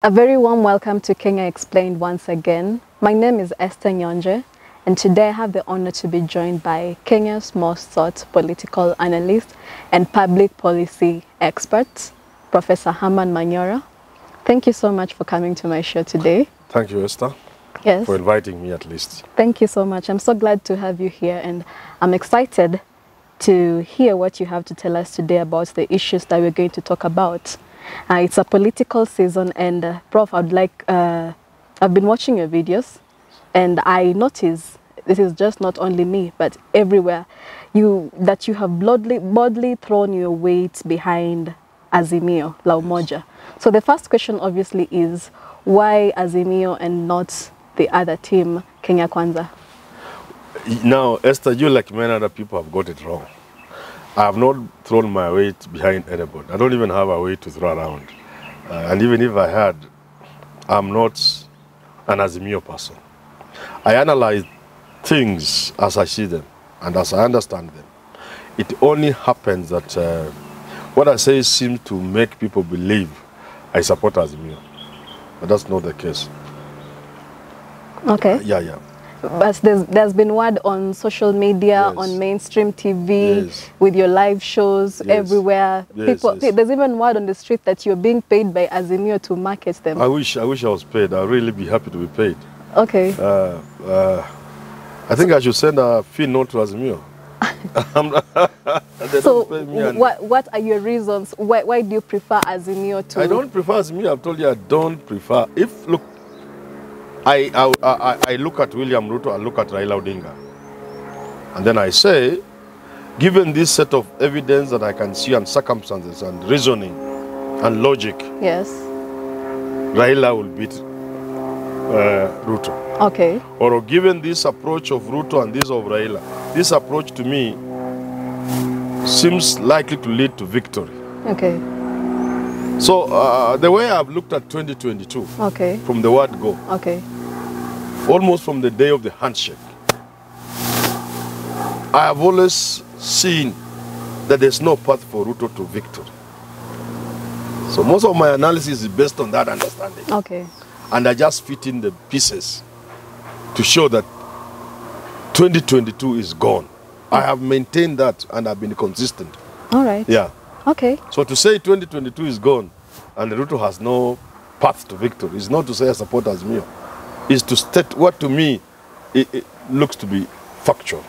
A very warm welcome to Kenya Explained once again. My name is Esther Nyonje, and today I have the honor to be joined by Kenya's most sought political analyst and public policy expert, Professor Herman Manyora. Thank you so much for coming to my show today. Thank you, Esther, yes, for inviting me at least. Thank you so much. I'm so glad to have you here, and I'm excited to hear what you have to tell us today about the issues that we're going to talk about. It's a political season, and Prof, I've been watching your videos, and I notice this is just not only me, but everywhere, that you have boldly thrown your weight behind Azimio, La Umoja. So the first question obviously is, why Azimio and not the other team, Kenya Kwanza? Now, Esther, you like many other people have got it wrong. I have not thrown my weight behind anybody. I don't even have a weight to throw around. And even if I had, I'm not an Azimio person. I analyze things as I see them and as I understand them. It only happens that what I say seems to make people believe I support Azimio. But that's not the case. Okay. Yeah. But there's been word on social media, yes, on mainstream TV, yes, with your live shows, yes, everywhere. Yes, people, yes. There's even word on the street that you're being paid by Azimio to market them. I wish I was paid. I'd really be happy to be paid. Okay. I think I should send a fee note to Azimio. So what are your reasons? Why do you prefer Azimio to? I don't prefer Azimio. I've told you I don't prefer. Look, I look at William Ruto, I look at Raila Odinga. And then I say, given this set of evidence that I can see and circumstances and reasoning and logic, yes, Raila will beat Ruto. Okay. Or given this approach of Ruto and this of Raila, this approach to me seems likely to lead to victory. Okay. So the way I've looked at 2022, okay, from the word go, okay, almost from the day of the handshake, I have always seen that there's no path for Ruto to victory. So most of my analysis is based on that understanding. Okay. And I just fit in the pieces to show that 2022 is gone. I have maintained that and I've been consistent. All right. Yeah. Okay. So to say 2022 is gone and Ruto has no path to victory is not to say I support Azimio. Is to state what to me it looks to be factual.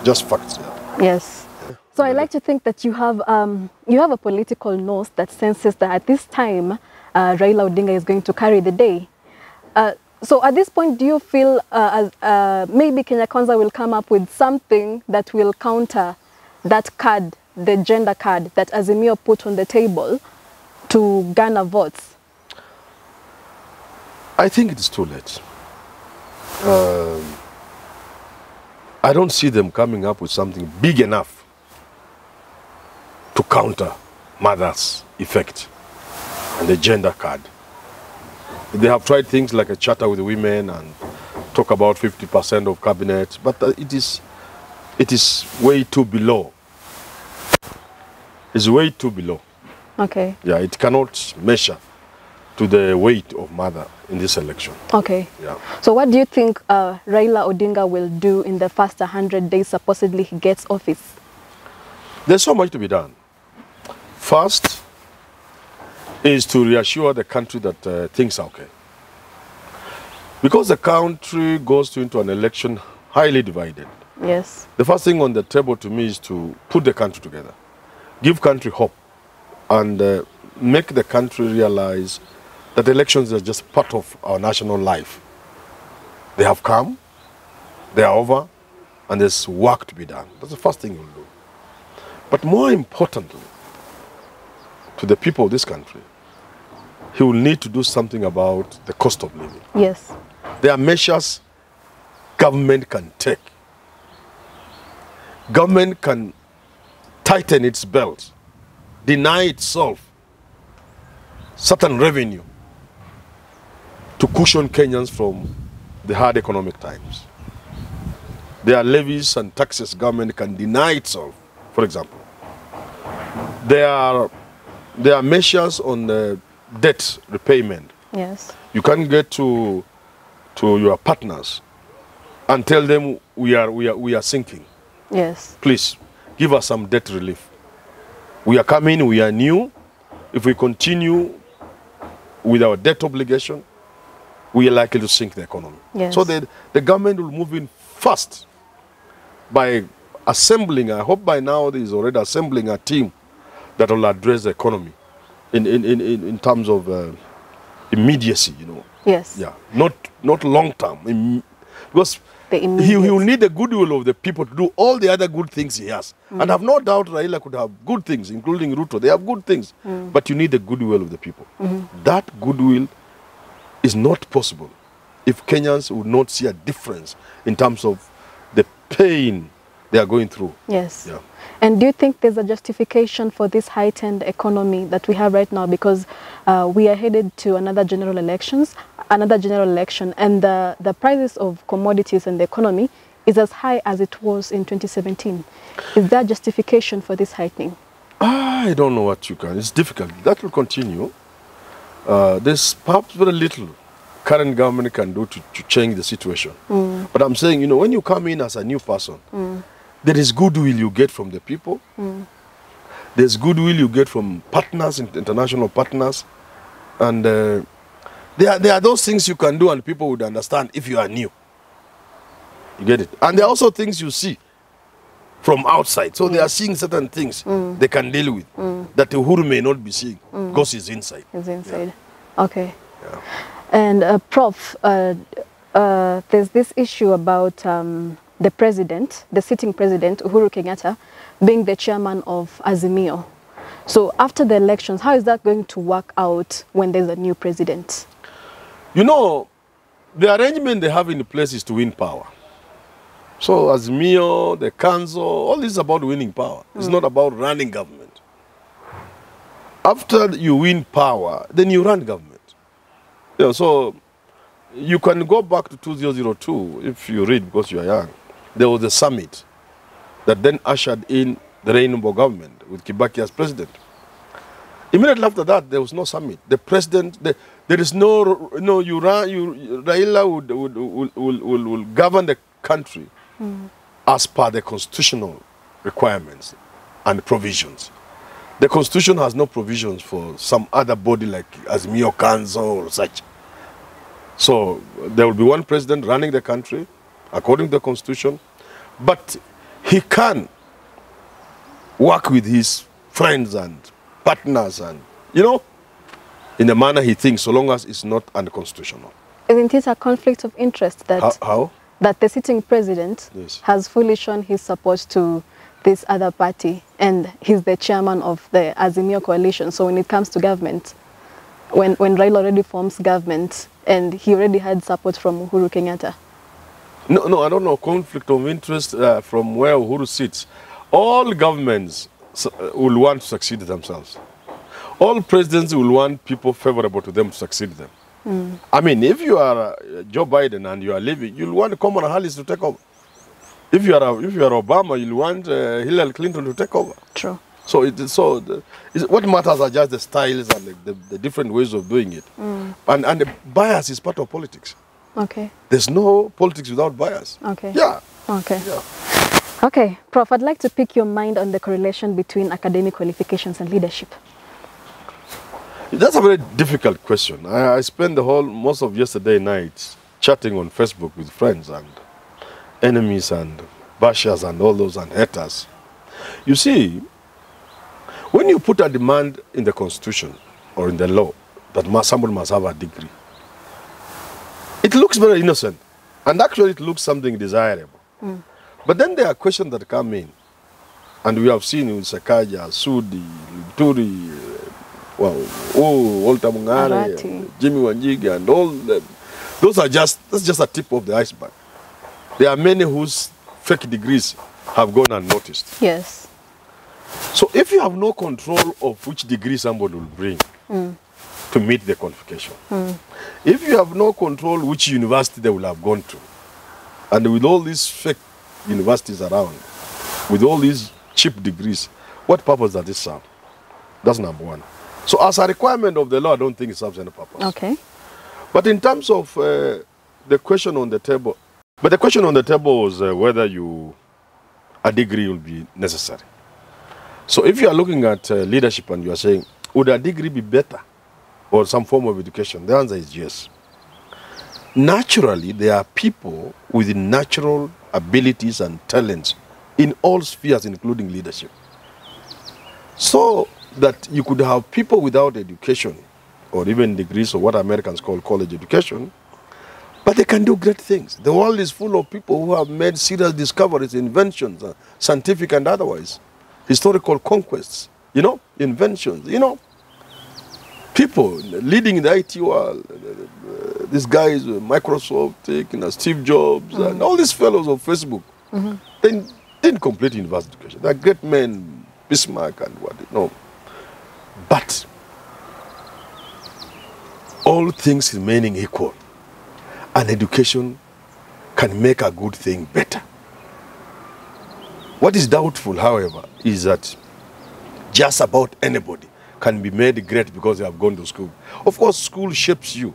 Just facts. Yeah. Yes. So I like to think that you have a political nose that senses that at this time Raila Odinga is going to carry the day. So at this point, do you feel maybe Kenya Kwanza will come up with something that will counter that card, the gender card that Azimio put on the table to garner votes? I think it's too late. I don't see them coming up with something big enough to counter mother's effect and the gender card. They have tried things like a charter with the women and talk about 50% of cabinet, but it is way too below. It's way too below. Okay. Yeah, it cannot measure to the weight of mother in this election. Okay. Yeah. So what do you think Raila Odinga will do in the first 100 days supposedly he gets office? There's so much to be done. First is to reassure the country that things are okay. Because the country goes into an election highly divided. Yes. The first thing on the table to me is to put the country together, give country hope, and make the country realize that elections are just part of our national life. They have come, they are over, and there's work to be done. That's the first thing you'll do. But more importantly, to the people of this country, he will need to do something about the cost of living. Yes. There are measures government can take. Government can tighten its belt, deny itself certain revenue to cushion Kenyans from the hard economic times. There are levies and taxes government can deny itself, for example. There are measures on debt repayment Yes. You can't get to your partners and tell them we are sinking. Yes. Please, give us some debt relief. We are coming, we are new. If we continue with our debt obligation, we are likely to sink the economy. Yes. So the government will move in fast by assembling, I hope by now there is already assembling a team that will address the economy in terms of immediacy, you know. Yes. Yeah, not long term. Because he will need the goodwill of the people to do all the other good things he has. And I have no doubt Raila could have good things, including Ruto. They have good things. But you need the goodwill of the people. That goodwill is not possible if Kenyans would not see a difference in terms of the pain they are going through. Yes. Yeah. And do you think there's a justification for this heightened economy that we have right now? Because we are headed to another general election, and the prices of commodities and the economy is as high as it was in 2017. Is there justification for this heightening? I don't know what you can. It's difficult. That will continue. There's perhaps very little current government can do to change the situation. But I'm saying, you know, when you come in as a new person, there is goodwill you get from the people. There's goodwill you get from partners, international partners. And there are those things you can do and people would understand if you are new. You get it? And there are also things you see from outside. So they are seeing certain things they can deal with that Uhuru may not be seeing because he's inside. He's inside. Yeah. Okay. Yeah. And Prof, there's this issue about the president, the sitting president, Uhuru Kenyatta, being the chairman of Azimio. So after the elections, how is that going to work out when there's a new president? You know, the arrangement they have in place is to win power. So Azimio, the council, all this is about winning power. It's not about running government. After you win power, then you run government. Yeah, so you can go back to 2002 if you read because you are young. There was a summit that then ushered in the Rainbow government with Kibaki as president. Immediately after that, there was no summit. The president, there is Raila will govern the country as per the constitutional requirements and provisions. The constitution has no provisions for some other body like Azimio Council or such. So there will be one president running the country according to the constitution, but he can work with his friends and partners and, you know, in the manner he thinks, so long as it's not unconstitutional. Isn't it a conflict of interest that how? That the sitting president has fully shown his support to this other party and he's the chairman of the Azimio coalition? So when it comes to government, when Raila already forms government and he already had support from Uhuru Kenyatta? No, I don't know. Conflict of interest from where Uhuru sits. All governments will want to succeed themselves. All presidents will want people favorable to them to succeed them. I mean, if you are Joe Biden and you are leaving, you'll want Kamala Harris to take over. If you are Obama, you'll want Hillary Clinton to take over. True. So what matters are just the styles and the different ways of doing it. And the bias is part of politics. Okay. There's no politics without bias. Okay. Yeah. Okay. Yeah. Okay, Prof, I'd like to pick your mind on the correlation between academic qualifications and leadership. That's a very difficult question. I spent most of yesterday night chatting on Facebook with friends and enemies and bashers and all those and haters. You see, when you put a demand in the constitution or in the law that somebody must have a degree, it looks very innocent. And actually it looks something desirable. But then there are questions that come in. And we have seen with Sakaja, Sudi, Turi, Walter Mungare, Jimmy Wanjiga, and all them. That's just a tip of the iceberg. There are many whose fake degrees have gone unnoticed. Yes. So if you have no control of which degree somebody will bring to meet the qualification, if you have no control which university they will have gone to, and with all these fake universities around, with all these cheap degrees, what purpose does this serve? That's number one. So as a requirement of the law, I don't think it serves any purpose. Okay. But in terms of the question on the table, was whether a degree will be necessary. So if you are looking at leadership and you are saying, would a degree be better or some form of education? The answer is yes. Naturally, there are people with natural abilities and talents in all spheres, including leadership. So that you could have people without education, or even degrees, or what Americans call college education, but they can do great things. The world is full of people who have made serious discoveries, inventions, scientific and otherwise, historical conquests, inventions, people leading in the IT world. These guys, Microsoft, Steve Jobs, and all these fellows of Facebook, they didn't complete university education. They're great men, Bismarck and what, But all things remaining equal, an education can make a good thing better. What is doubtful, however, is that just about anybody can be made great because they have gone to school. Of course, school shapes you.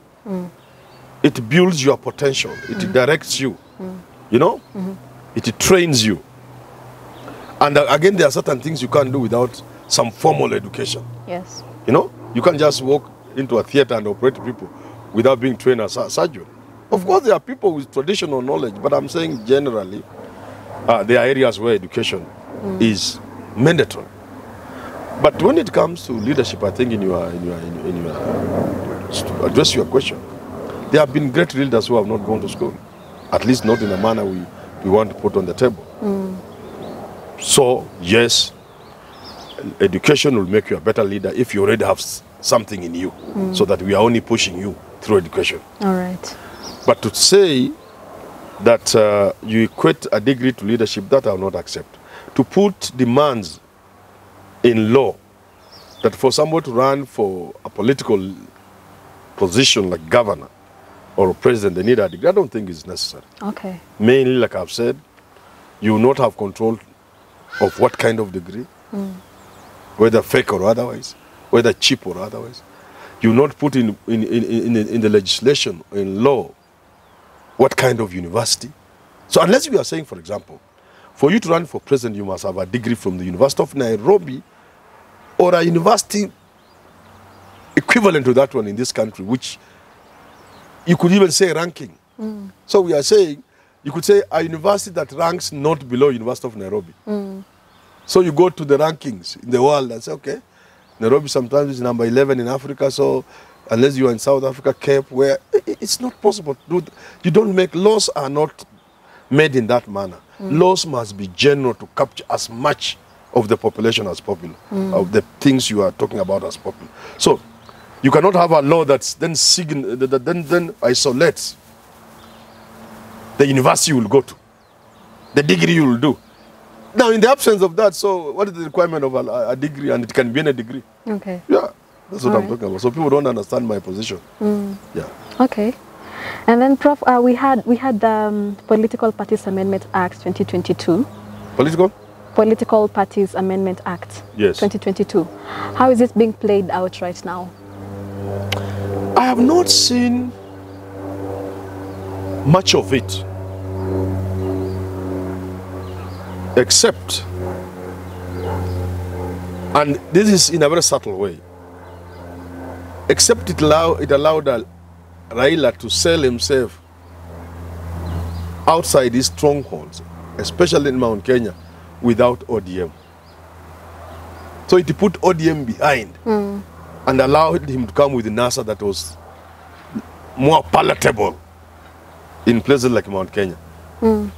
It builds your potential. It directs you. It trains you. And again, there are certain things you can't do without some formal education. Yes. You can't just walk into a theater and operate people without being trained as a surgeon. Of course, there are people with traditional knowledge, but I'm saying generally, there are areas where education is mandatory. But when it comes to leadership, I think to address your question, there have been great leaders who have not gone to school, at least not in a manner we want to put on the table. So, yes, education will make you a better leader if you already have something in you, so that we are only pushing you through education. All right. But to say that you equate a degree to leadership, that I will not accept. To put demands in law that for somebody to run for a political position like governor or president, they need a degree, I don't think it's necessary. Okay. Mainly, like I've said, you will not have control of what kind of degree, whether fake or otherwise, whether cheap or otherwise. You will not put in the legislation, in law, what kind of university. So unless we are saying, for example, for you to run for president, you must have a degree from the University of Nairobi or a university equivalent to that one in this country, which you could even say ranking. So we are saying, you could say a university that ranks not below University of Nairobi. So you go to the rankings in the world and say, okay, Nairobi sometimes is number 11 in Africa, so unless you are in South Africa, Cape, where it's not possible to do. You don't make, laws are not made in that manner. Laws must be general to capture as much of the population as possible, of the things you are talking about as popular. So you cannot have a law that's then isolates the university you will go to, the degree you will do. Now, in the absence of that, so what is the requirement of a degree? And it can be any degree. Okay. Yeah, that's what I'm talking about. So people don't understand my position. Yeah. Okay. And then, Prof, we had the Political Parties Amendment Act 2022. Political Parties Amendment Act. Yes. 2022. How is it being played out right now? I have not seen much of it, except, and this is in a very subtle way, except it allowed Raila to sell himself outside his strongholds, especially in Mount Kenya, without ODM. So it put ODM behind and allowed him to come with NASA that was more palatable in places like Mount Kenya.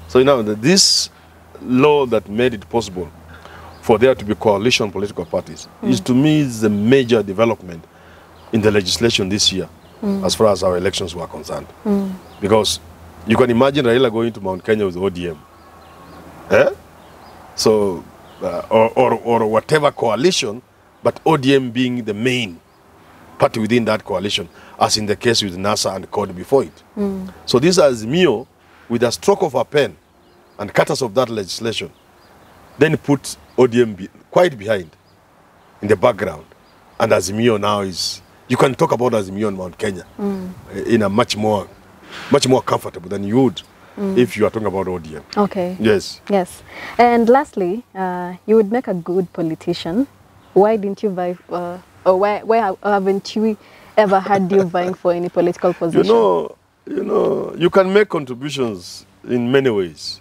So this law that made it possible for there to be coalition political parties is, to me, is a major development in the legislation this year as far as our elections were concerned. Because you can imagine Raila going to Mount Kenya with ODM. So, or whatever coalition, but ODM being the main party within that coalition, as in the case with NASA and CORD before it. So this Azimio, with a stroke of a pen and cutters of that legislation, then put ODM quite behind in the background. And Azimio now is you can talk about Azimio on Mount Kenya in a much more comfortable than you would if you are talking about ODM. Okay. Yes. Yes. And lastly, you would make a good politician. Why didn't you vie, or why haven't you ever had you vying for any political position? You can make contributions in many ways.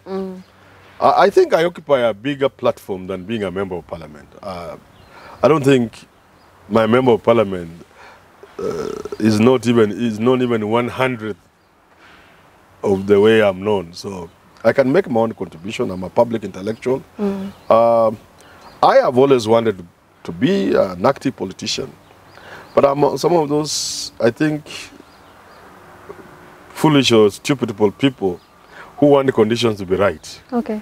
I think I occupy a bigger platform than being a member of parliament. I don't think my member of parliament is not even 100th of the way I'm known. So I can make my own contribution. I'm a public intellectual. I have always wanted to be an active politician, but I'm some of those, I think, foolish or stupid people who want the conditions to be right. Okay.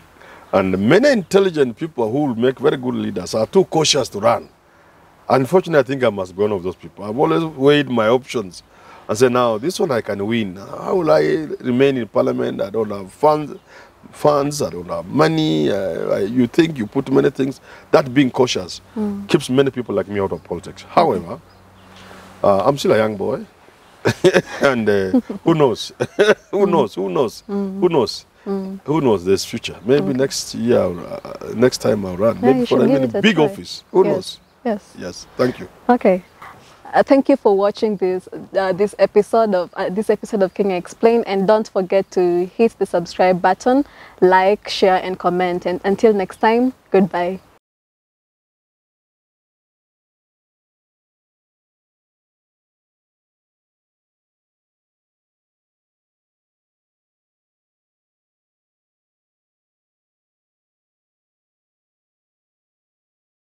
And many intelligent people who will make very good leaders are too cautious to run. Unfortunately, I think I must be one of those people. I've always weighed my options and said, now, this one I can win. How will I remain in parliament? I don't have funds, I don't have money. You think you put many things. That being cautious keeps many people like me out of politics. However, I'm still a young boy. And who knows? Who knows? Who knows? Who knows? Who knows this future? Maybe next year, next time I'll run. Yeah, Maybe for a big office. Who knows? Yes. Yes. Thank you. Okay. Thank you for watching this episode of Kenya Explained, and don't forget to hit the subscribe button, like, share, and comment. And until next time, goodbye.